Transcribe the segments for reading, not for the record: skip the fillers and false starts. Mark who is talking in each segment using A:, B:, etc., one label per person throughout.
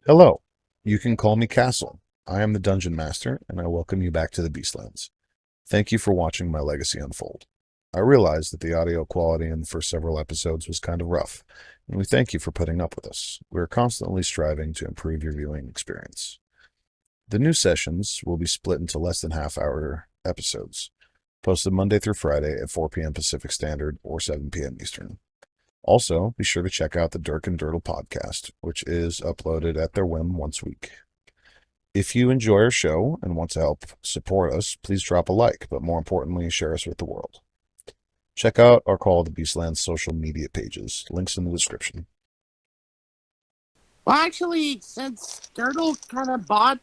A: Hello, you can call me Castle. I am the Dungeon Master, and I welcome you back to the Beastlands. Thank you for watching my legacy unfold. I realize that the audio quality in the first several episodes was kind of rough, and we thank you for putting up with us. We are constantly striving to improve your viewing experience. The new sessions will be split into less than half-hour episodes, posted Monday through Friday at 4 p.m. Pacific Standard or 7 p.m. Eastern. Also, be sure to check out the Dirk and Dirtle podcast, which is uploaded at their whim once a week. If you enjoy our show and want to help support us, please drop a like, but more importantly, share us with the world. Check out our Call of the Beastlands social media pages, links in the description.
B: Well, actually, since Dirtle kind of bought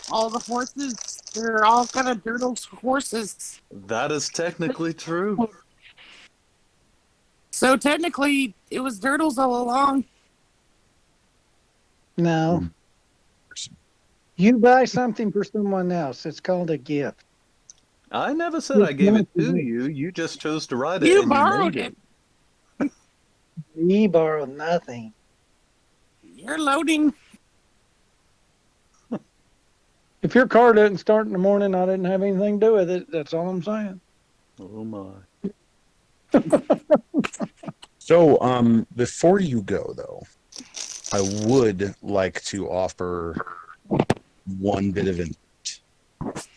B: all the horses, they're all kind of Dirtle's horses.
C: That is technically true.
B: So technically, it was Dirtle's all along.
D: No. You buy something for someone else. It's called a gift.
C: I never said I gave it to you. You just chose to ride it.
B: You
C: and
B: borrowed
C: you named
B: it.
D: We borrowed nothing.
B: You're loading.
D: If your car doesn't start in the morning, I didn't have anything to do with it. That's all I'm saying.
C: Oh my.
A: So, before you go, though, I would like to offer one bit of input.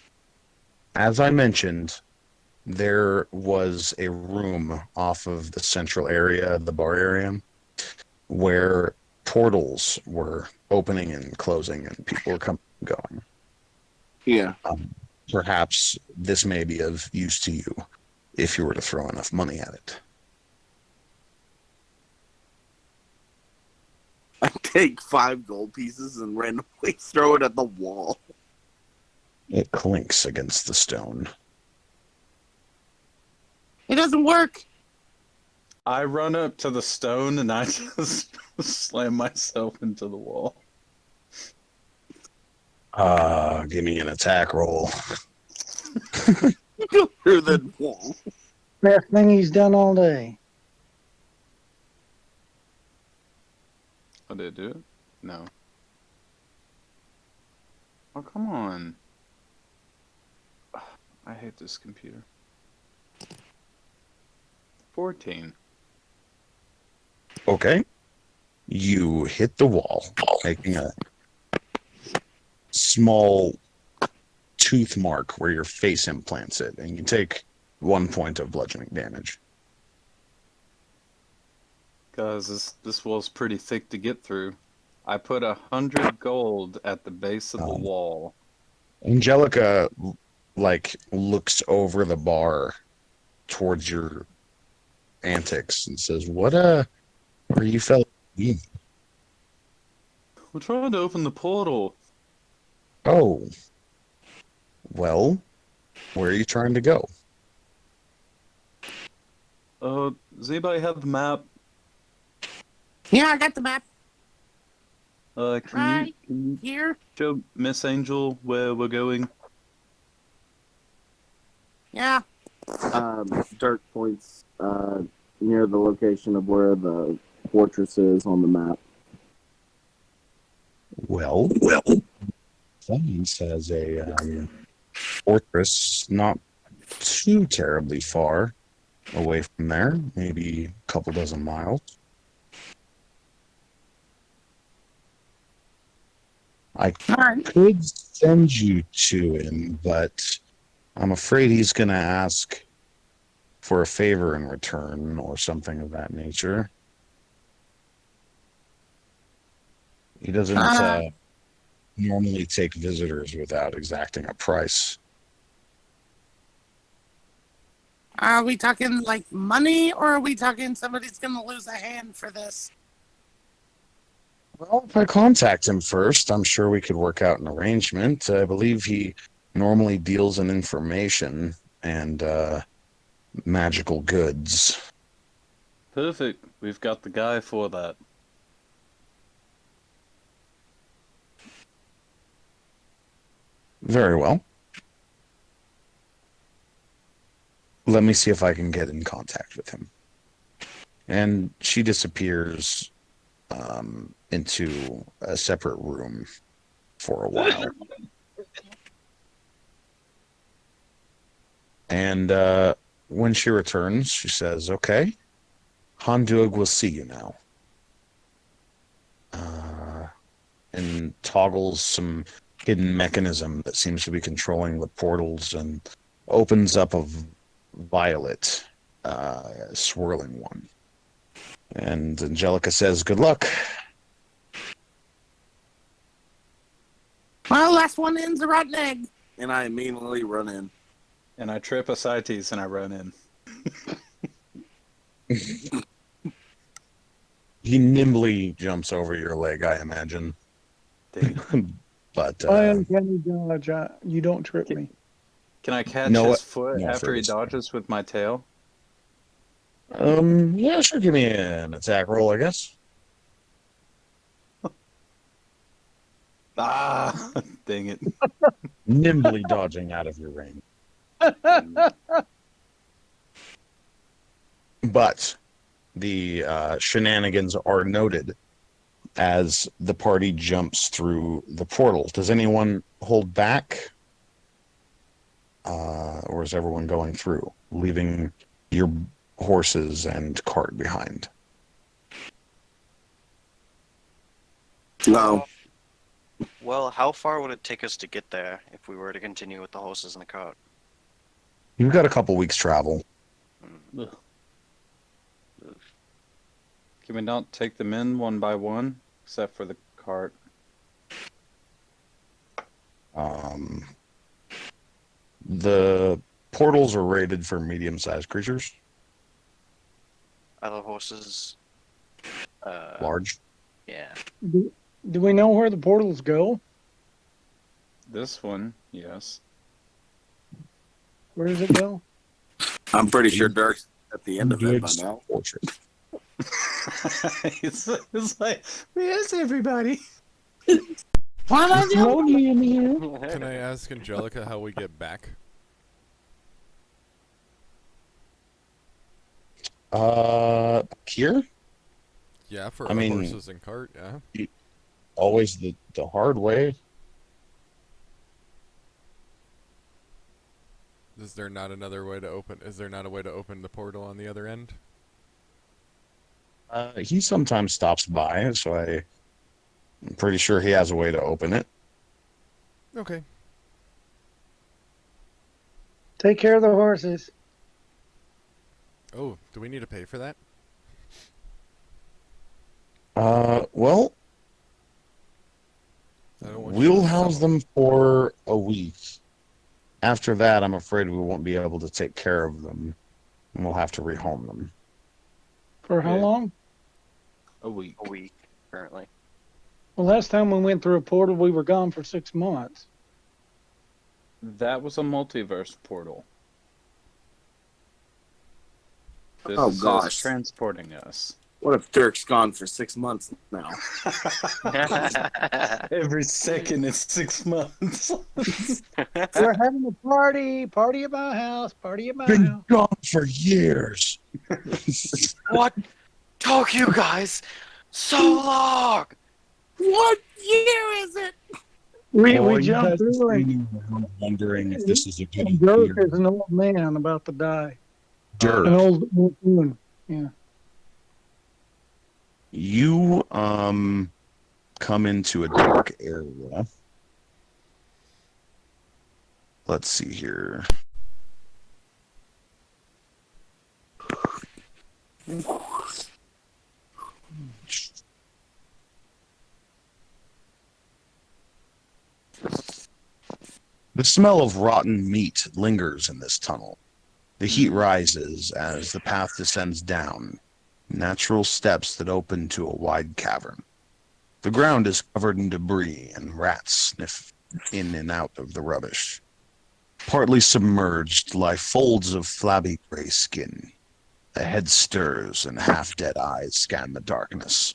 A: As I mentioned, there was a room off of the central area, the bar area, where portals were opening and closing and people were coming and going.
B: Yeah.
A: Perhaps this may be of use to you if you were to throw enough money at it.
B: I take 5 gold pieces and randomly throw it at the wall.
A: It clinks against the stone.
B: It doesn't work.
C: I run up to the stone and I just slam myself into the wall.
A: Give me an attack roll.
B: Go through the wall.
D: Best thing he's done all day.
C: Oh, did it do it? No. Oh, come on. I hate this computer. 14.
A: Okay. You hit the wall, making a small tooth mark where your face implants it, and you take 1 point of bludgeoning damage.
C: Guys, this wall's pretty thick to get through. I put 100 gold at the base of the wall.
A: Angelica, looks over the bar towards your antics and says, "What are you fellas doing?"
C: We're trying to open the portal.
A: Oh. Well, where are you trying to go?
C: Does anybody have the map?
B: Yeah, I got the map
C: Can
B: right
C: you
B: here.
C: show Miss Angel where we're going?
B: Yeah.
E: Dirk points near the location of where the fortress is on the map.
A: Well, Beastlands has a fortress not too terribly far away from there, maybe a couple dozen miles. I could send you to him, but I'm afraid he's going to ask for a favor in return or something of that nature. He doesn't normally take visitors without exacting a price.
B: Are we talking like money, or are we talking somebody's going to lose a hand for this?
A: Well, if I contact him first, I'm sure we could work out an arrangement. I believe he normally deals in information and magical goods.
C: Perfect. We've got the guy for that.
A: Very well. Let me see if I can get in contact with him. And she disappears into a separate room for a while. And when she returns, she says, "Okay, Hondurag will see you now." And toggles some hidden mechanism that seems to be controlling the portals and opens up a violet swirling one. And Angelica says, "Good luck."
B: Well, last one in's a rotten egg.
F: And I immediately run in.
C: And I trip ascites and I run in.
A: He nimbly jumps over your leg, I imagine. But
D: I uncanny dodge. You don't trip me.
C: Can I catch
A: No,
C: his foot
A: no,
C: after he
A: Fergus.
C: dodges with my tail?
A: yeah, sure. Give me an attack roll, I guess.
C: Ah, dang it.
A: Nimbly dodging out of your range. But the shenanigans are noted as the party jumps through the portal. Does anyone hold back? Or is everyone going through, leaving your horses and cart behind?
E: No.
G: Well, how far would it take us to get there if we were to continue with the horses and the cart?
A: You've got a couple weeks travel.
C: Ugh. Can we not take them in one by one, except for the cart?
A: The portals are rated for medium-sized creatures.
G: Are the horses
A: Large.
G: Yeah.
D: Do we know where the portals go?
C: This one, yes.
D: Where does it go?
F: I'm pretty sure Dirk's at the end of it by
A: Good
F: now.
A: fortune.
C: it's like, where's everybody?
B: What am I doing?
D: Lonely in here.
H: Can I ask Angelica how we get back?
A: Here?
H: Yeah, for
A: I
H: our
A: mean-
H: horses and cart, yeah.
A: Always the hard way.
H: Is there not another way to open? Is there not a way to open the portal on the other end?
A: He sometimes stops by, so I'm pretty sure he has a way to open it.
H: Okay.
D: Take care of the horses.
H: Oh, do we need to pay for that?
A: Well,
H: I don't want you
A: we'll
H: to
A: house
H: sell
A: them for a week. After that, I'm afraid we won't be able to take care of them, and we'll have to rehome them.
D: For how
C: Yeah.
D: long?
C: A week.
G: A week currently.
D: Well, last time we went through a portal, we were gone for 6 months.
C: That was a multiverse portal. This
F: Oh,
C: is
F: gosh.
C: just transporting us.
F: What if Dirk's gone for 6 months now?
C: Every second is 6 months.
D: We're having a party. Party at my house. Party at my
A: Been
D: house.
A: gone for years.
G: What took you guys so long?
B: What year is it?
D: We
A: Boy, you
D: jumped
A: guys are
D: through and
A: standing around wondering if this is a good
D: Dirk
A: year.
D: is an old man about to die.
A: Dirk,
D: An old woman. Yeah.
A: you come into a dark area. Let's see here. The smell of rotten meat lingers in this tunnel. The heat rises as the path descends down, natural steps that open to a wide cavern. The ground is covered in debris, and rats sniff in and out of the rubbish. Partly submerged lie folds of flabby gray skin. A head stirs, and half-dead eyes scan the darkness.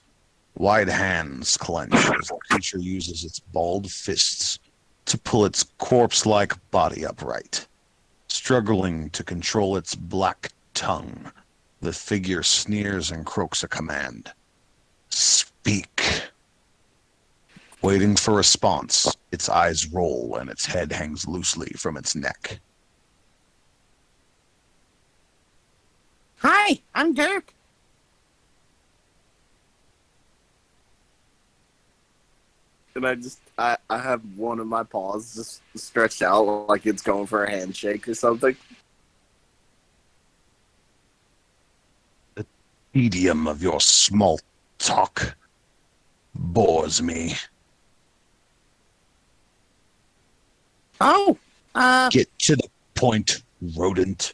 A: Wide hands clench as the creature uses its balled fists to pull its corpse-like body upright. Struggling to control its black tongue, the figure sneers and croaks a command. beak, waiting for response. Its eyes roll and its head hangs loosely from its neck.
B: Hi, I'm Dirk.
F: And I have one of my paws just stretched out like it's going for a handshake or something.
A: The tedium of your small talk bores me.
B: Oh,
A: Get to the point, rodent,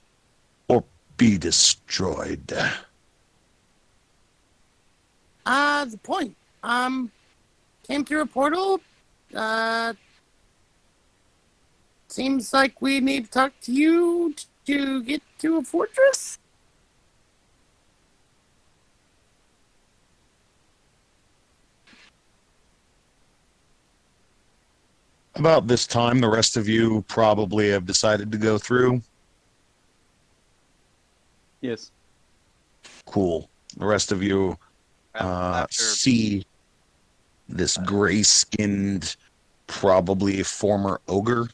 A: or be destroyed.
B: the point. Came through a portal. Seems like we need to talk to you to get to a fortress.
A: About this time, the rest of you probably have decided to go through.
C: Yes.
A: Cool. The rest of you
G: After
A: see this gray-skinned, probably former ogre.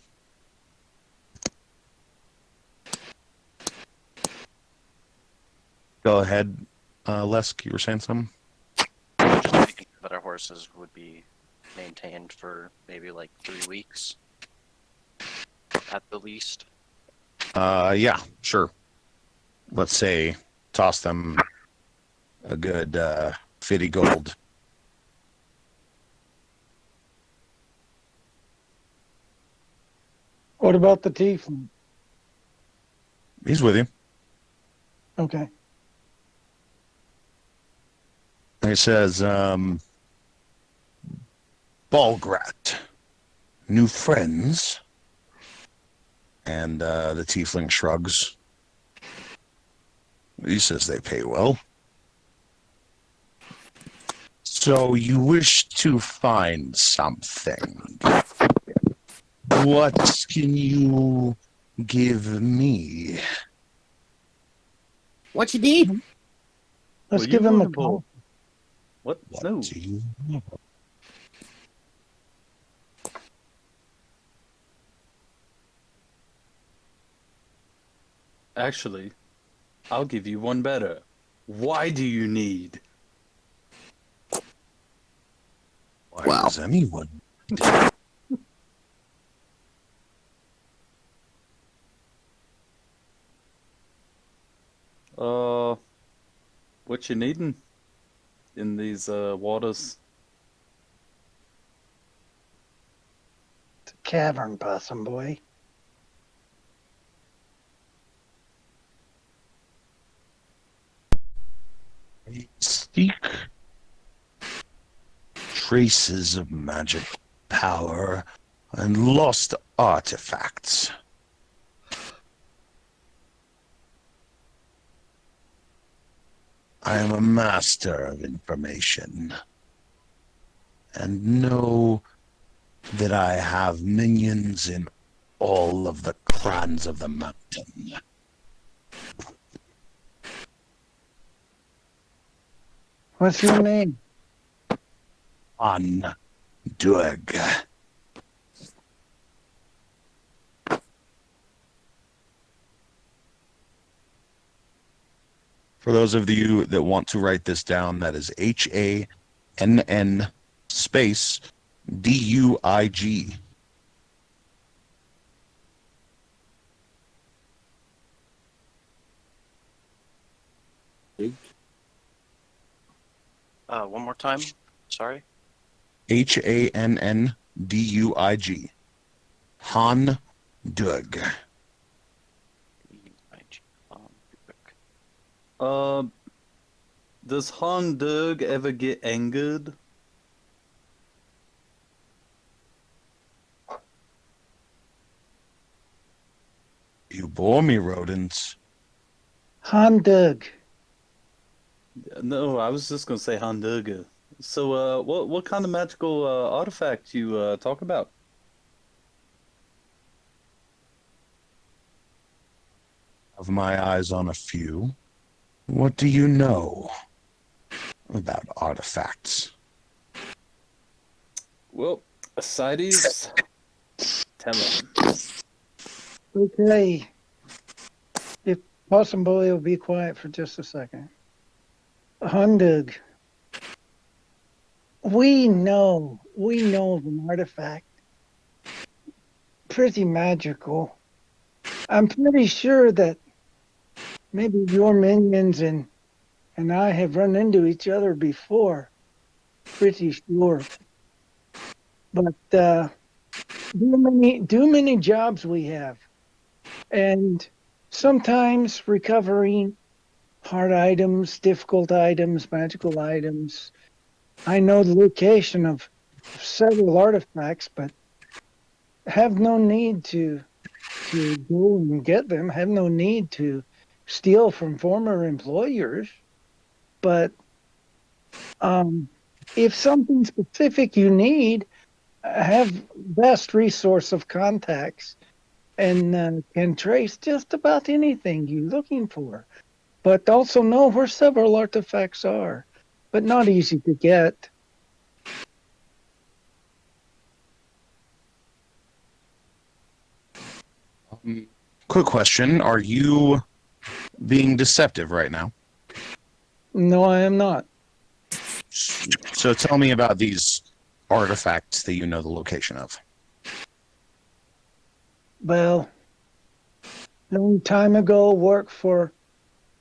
A: Go ahead, Lesk, you were saying something?
G: just making sure that our horses would be maintained for maybe like 3 weeks at the least.
A: Yeah, sure. Let's say toss them a good 50 gold.
D: What about the tiefling?
A: He's with you.
D: Okay.
A: He says, Balgrat, new friends? And the tiefling shrugs. He says they pay well. So you wish to find something. What can you give me?
B: What you need?
D: Let's
C: What
D: give
C: you
D: him a
C: looking for?
D: call.
C: What?
A: What
C: No.
A: do you want?
C: Actually, I'll give you one better. Why do you need?
A: Why
F: Wow.
A: does anyone?
C: What you needing in these waters?
D: It's a cavern, possum boy.
A: Seek traces of magic power and lost artifacts. I am a master of information and know that I have minions in all of the clans of the mountain.
D: What's your name?
A: Hondurag. For those of you that want to write this down, that is HANN space DUIG.
G: One more time. Sorry.
A: HANNDUIG. Hondurag.
C: Does Hondurag ever get angered?
A: You bore me, rodents.
D: Hondug.
C: No, I was just gonna say Hondurga. So, what kind of magical artifact you talk about?
A: Have my eyes on a few. What do you know about artifacts?
C: Well, Ascides, tell him.
D: Okay. If possible, you'll be quiet for just a second. Hondurag, we know of an artifact. Pretty magical. I'm pretty sure that maybe your minions and I have run into each other before. Pretty sure. But do many jobs we have. And sometimes recovering hard items, difficult items, magical items. I know the location of several artifacts, but have no need to go and get them, have no need to steal from former employers. But if something specific you need, have best resource of contacts and can trace just about anything you're looking for. But also know where several artifacts are, but not easy to get.
A: Quick question. Are you being deceptive right now?
D: No, I am not.
A: So tell me about these artifacts that you know the location of.
D: Well, long time ago, worked for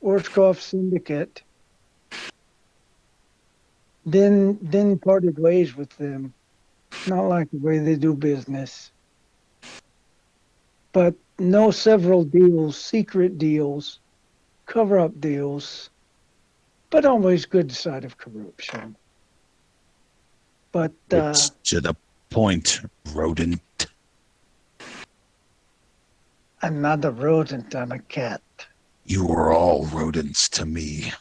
D: Orskov Syndicate. Then parted ways with them. Not like the way they do business. But know several deals, secret deals, cover-up deals, but always good side of corruption. But
A: It's to the point, rodent.
D: I'm not a rodent, I'm a cat.
A: You are all rodents to me.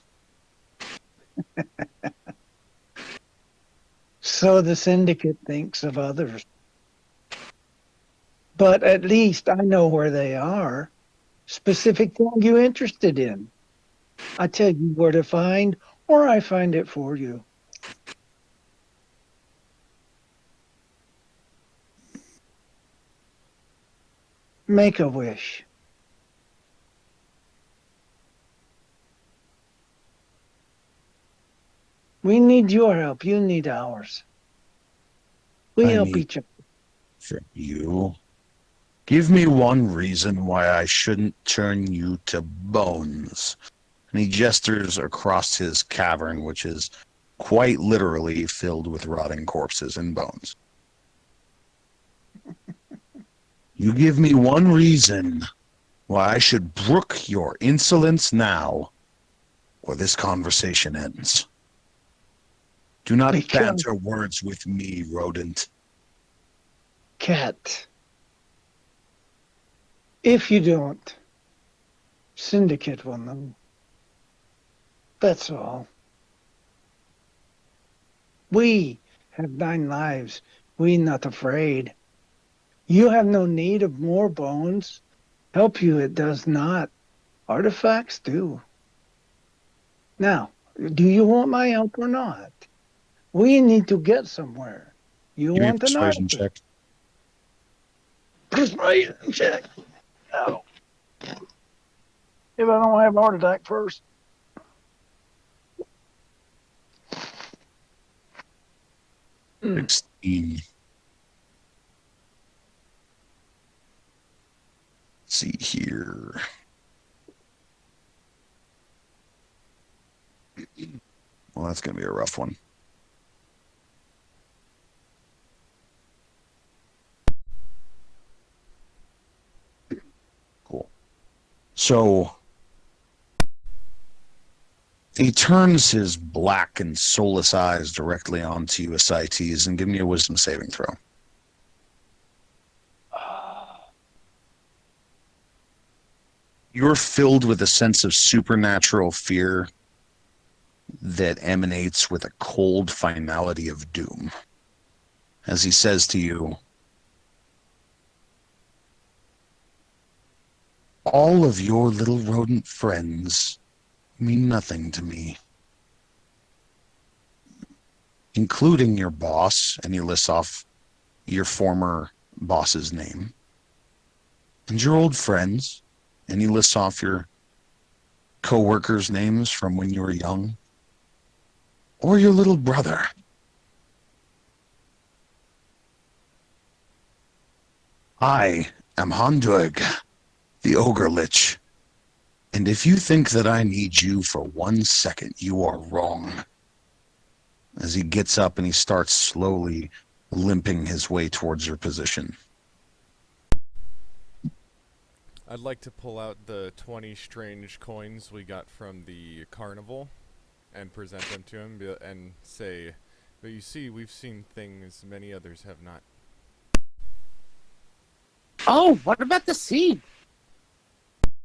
D: So the syndicate thinks of others. But at least I know where they are. Specific thing you interested in. I tell you where to find, or I find it for you. Make a wish. We need your help. You need ours. We
A: I
D: help
A: need-
D: each other.
A: For you. Give me one reason why I shouldn't turn you to bones. And he gestures across his cavern, which is quite literally filled with rotting corpses and bones. You give me one reason why I should brook your insolence now, or this conversation ends. Do not
D: Because-
A: banter words with me, rodent.
D: Cat. If you don't, Syndicate will know. That's all. We have 9 lives. We not afraid. You have no need of more bones. Help you it does not. Artifacts do. Now, do you want my help or not? We need to get somewhere. You
A: Give me a
D: want an
A: persuasion
D: artifact?
A: check.
D: Persuasion check. No. If I don't have a heart attack first. Mm.
A: 16. Let's see here. Well, that's going to be a rough one. Cool. So he turns his black and soulless eyes directly onto you, Ascites, and give me a wisdom saving throw. You're filled with a sense of supernatural fear that emanates with a cold finality of doom. As he says to you, all of your little rodent friends mean nothing to me, including your boss, and he lists off your former boss's name, and your old friends, and he lists off your co-workers' names from when you were young, or your little brother. I am Hondurag, the Ogre Lich, and if you think that I need you for 1 second, you are wrong. As he gets up and he starts slowly limping his way towards your position.
H: I'd like to pull out the 20 strange coins we got from the carnival and present them to him and say, but you see, we've seen things many others have not.
B: Oh, what about the seed?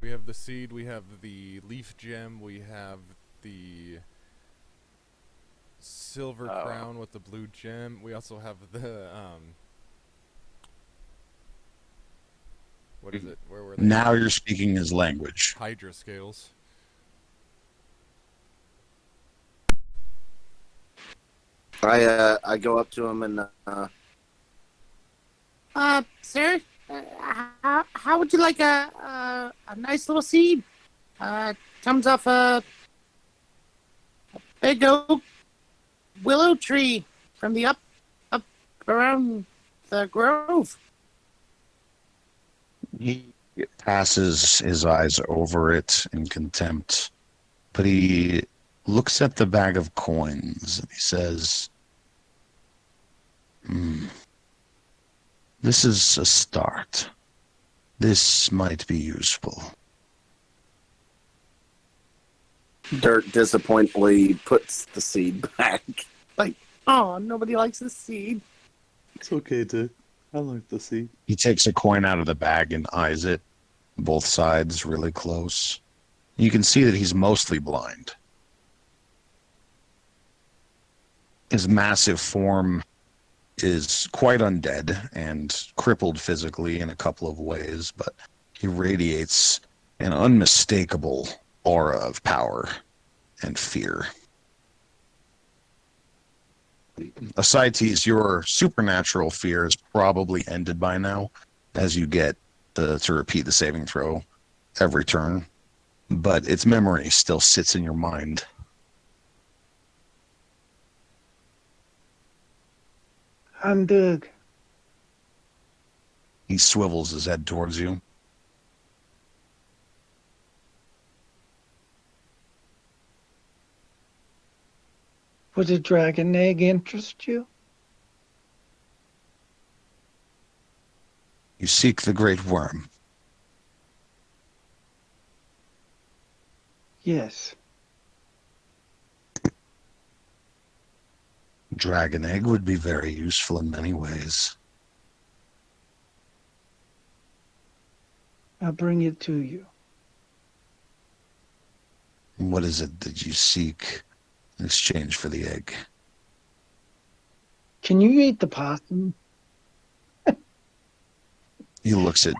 H: We have the seed, we have the leaf gem, we have the silver crown with the blue gem. We also have the, what is it? Where were they?
A: Now you're speaking his language.
H: Hydra scales.
F: I go up to him and
B: Sir, how would you like a nice little seed? Comes off a big oak willow tree from the up around the grove.
A: He passes his eyes over it in contempt, but he looks at the bag of coins and he says, this is a start. This might be useful.
F: Dirt disappointedly puts the seed back.
B: Oh, nobody likes the seed.
C: It's okay, Dick. I like the seed.
A: He takes a coin out of the bag and eyes it, both sides really close. You can see that he's mostly blind. His massive form is quite undead and crippled physically in a couple of ways, but he radiates an unmistakable aura of power and fear. Ascites, your supernatural fear is probably ended by now, as you get to repeat the saving throw every turn, but its memory still sits in your mind.
D: Hondurag.
A: He swivels his head towards you.
D: Would a dragon egg interest you?
A: You seek the great worm.
D: Yes.
A: Dragon egg would be very useful in many ways.
D: I'll bring it to you.
A: What is it that you seek in exchange for the egg?
D: Can you eat the possum?
A: He looks at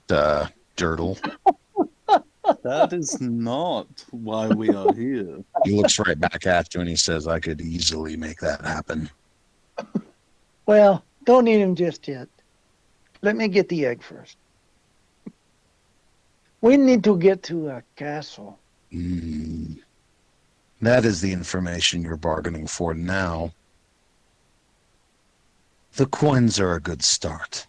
A: Dirtle.
C: That is not why we are here.
A: He looks right back at you and he says, I could easily make that happen.
D: Well, don't eat him just yet. Let me get the egg first. We need to get to a castle.
A: That is the information you're bargaining for now. The coins are a good start.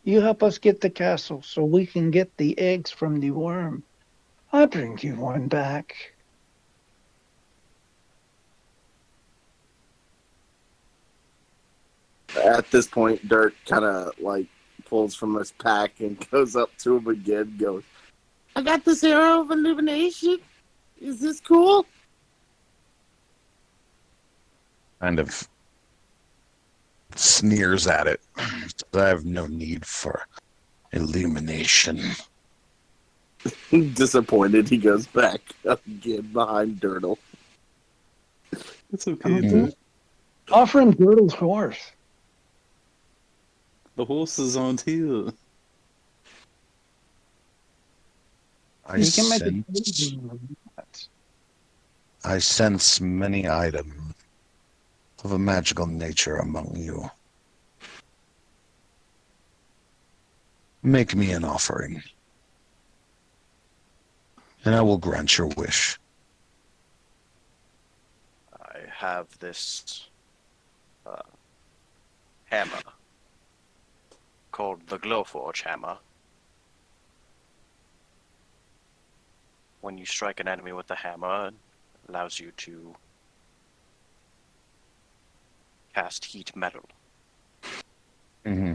D: You help us get the castle so we can get the eggs from the worm. I'll bring you one back.
F: At this point, Dirt kind of pulls from his pack and goes up to him again. Goes,
B: I got this arrow of illumination. Is this cool?
A: Kind of sneers at it. I have no need for illumination.
F: disappointed, he goes back again behind Dirtle.
C: It's okay, Dick.
D: Offer him Dirtle's horse.
C: The horses aren't here.
A: I
D: He can make
A: sense
D: a
A: I sense many items of a magical nature among you. Make me an offering, and I will grant your wish.
G: I have this hammer called the Glowforge hammer. When you strike an enemy with the hammer, it allows you to cast heat metal,
A: Mm-hmm.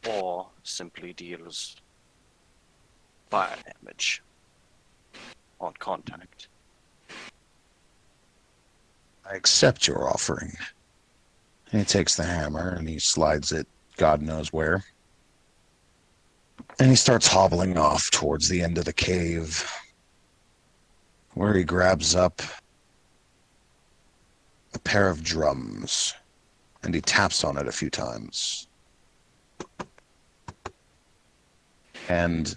G: or simply deals fire damage on contact.
A: I accept your offering. And he takes the hammer and he slides it God knows where. And he starts hobbling off towards the end of the cave, where he grabs up a pair of drums and he taps on it a few times. And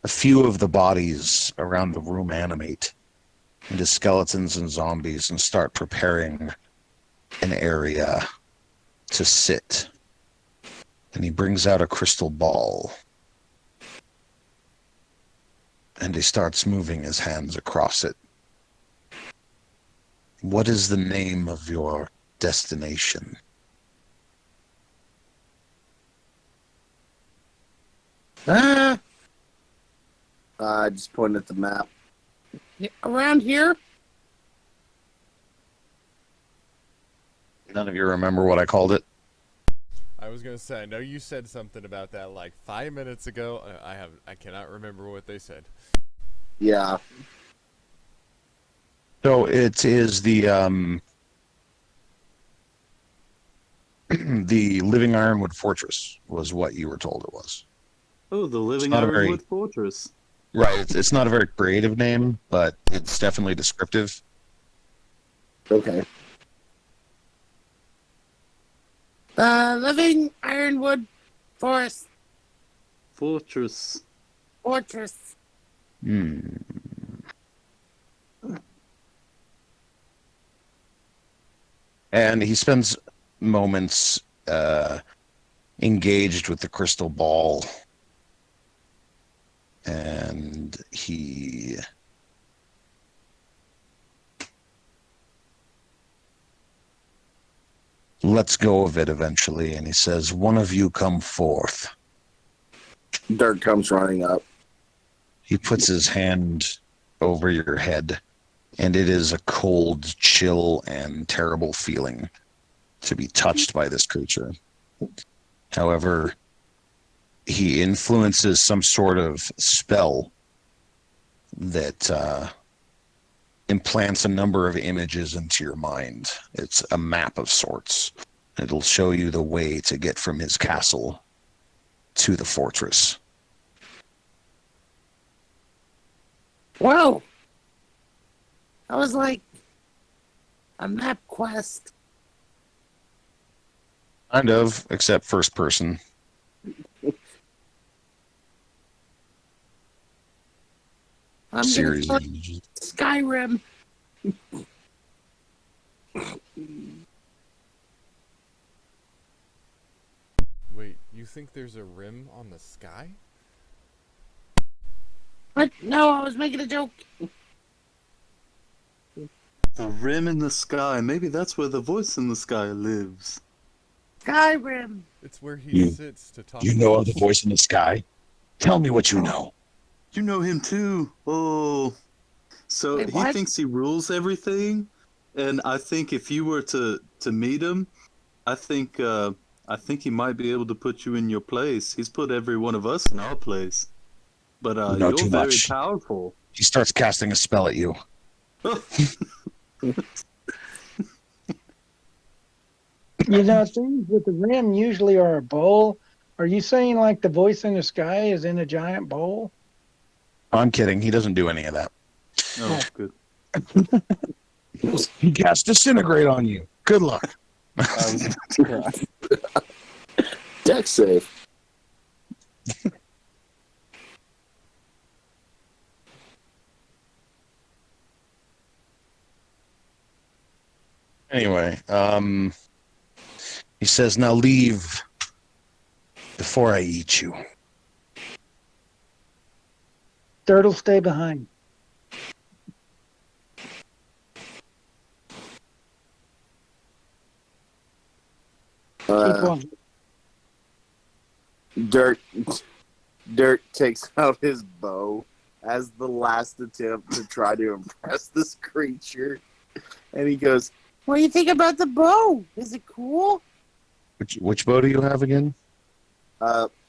A: a few of the bodies around the room animate into skeletons and zombies and start preparing an area to sit. And he brings out a crystal ball. And he starts moving his hands across it. What is the name of your destination?
B: Uh,
E: I just pointed at the map.
B: around here?
A: None of you remember what I called it?
H: I was gonna say, I know you said something about that like 5 minutes ago. I cannot remember what they said.
E: Yeah.
A: So it is the the Living Ironwood Fortress was what you were told it was.
C: Oh, the Living
A: not a very-
C: Ironwood Fortress.
A: Right. It's not a very creative name, but it's definitely descriptive.
E: Okay.
B: Living Ironwood Forest
C: Fortress.
B: Fortress.
A: And he spends moments engaged with the crystal ball. And he lets go of it eventually, and he says, "One of you come forth."
E: Dirk comes running up.
A: He puts his hand over your head, and it is a cold, chill, and terrible feeling to be touched by this creature. However, he influences some sort of spell that implants a number of images into your mind. It's a map of sorts. It'll show you the way to get from his castle to the fortress.
B: Whoa! That was like a map quest.
A: Kind of, except first person.
B: I'm
A: Series
B: gonna
A: of
B: call it
A: images.
B: Skyrim.
H: Wait, you think there's a rim on the sky?
B: What? No, I was making a joke.
C: The rim in the sky. Maybe that's where the voice in the sky lives.
B: Skyrim.
H: It's where he
A: You-
H: sits to talk.
A: You know of the voice in the sky? Tell me what you know.
C: You know him too. Oh. So
B: Wait,
C: he
B: what?
C: thinks he rules everything, and I think if you were to meet him, I think he might be able to put you in your place. He's put every one of us in our place. But
A: You know
C: you're
A: too
C: very
A: much.
C: powerful.
A: He starts casting a spell at you.
D: You know, things with the rim usually are a bowl. Are you saying like the voice in the sky is in a giant bowl?
A: I'm kidding. He doesn't do any of that.
C: Oh, good.
A: He casts Disintegrate on you. Good luck.
C: I was about to cry.
E: Deck safe.
A: Anyway, he says, now leave before I eat you.
D: Turtle, stay behind. Keep on.
F: Dirk takes out his bow as the last attempt to try to impress this creature, and he goes,
B: What do you think about the bow? Is it cool?
A: Which bow do you have again?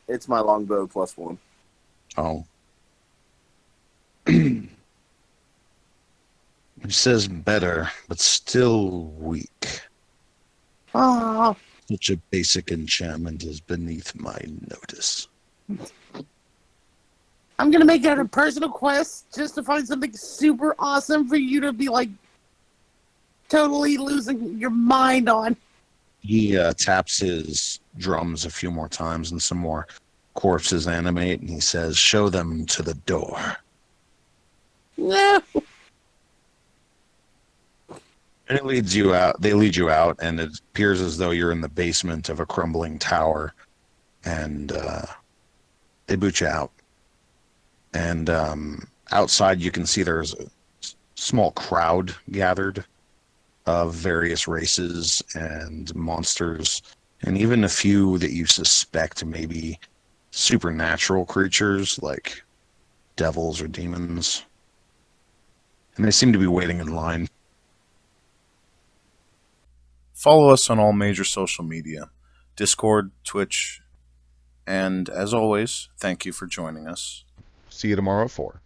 F: "It's my longbow +1."
A: Oh. He says better, but still weak.
B: Oh,
A: Such a basic enchantment is beneath my notice.
B: I'm gonna make that a personal quest just to find something super awesome for you to be like totally losing your mind on.
A: He taps his drums a few more times and some more corpses animate, and he says, show them to the door.
B: No.
A: And it leads you out. They lead you out, and it appears as though you're in the basement of a crumbling tower, and they boot you out. And outside, you can see there's a small crowd gathered of various races and monsters, and even a few that you suspect may be supernatural creatures like devils or demons. And they seem to be waiting in line.
I: Follow us on all major social media, Discord, Twitch, and as always, thank you for joining us.
A: See you tomorrow at 4.